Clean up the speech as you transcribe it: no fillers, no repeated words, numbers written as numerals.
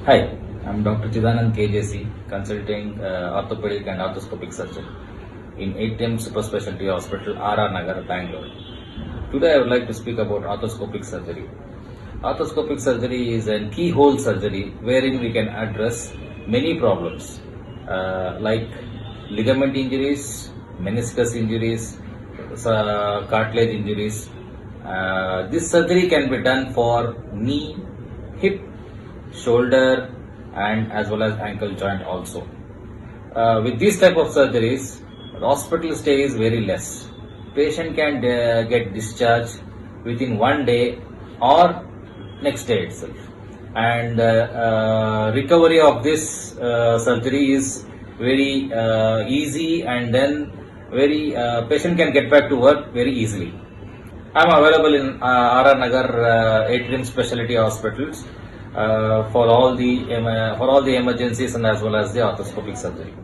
Hi, I'm Dr. Chidanand KJC, consulting orthopedic and arthroscopic surgeon in Atreum Speciality Hospital, RR Nagar, Bangalore. Today I would like to speak about arthroscopic surgery. Arthroscopic surgery is a keyhole surgery wherein we can address many problems like ligament injuries, meniscus injuries, cartilage injuries. This surgery can be done for knee, hip, shoulder, and as well as ankle joint also. With these type of surgeries, the hospital stay is very less. Patient can get discharged within one day or next day itself, and recovery of this surgery is very easy, and then very patient can get back to work very easily. I am available in RR Nagar Atrium Speciality Hospitals for all the emergencies and as well as the arthroscopic surgery.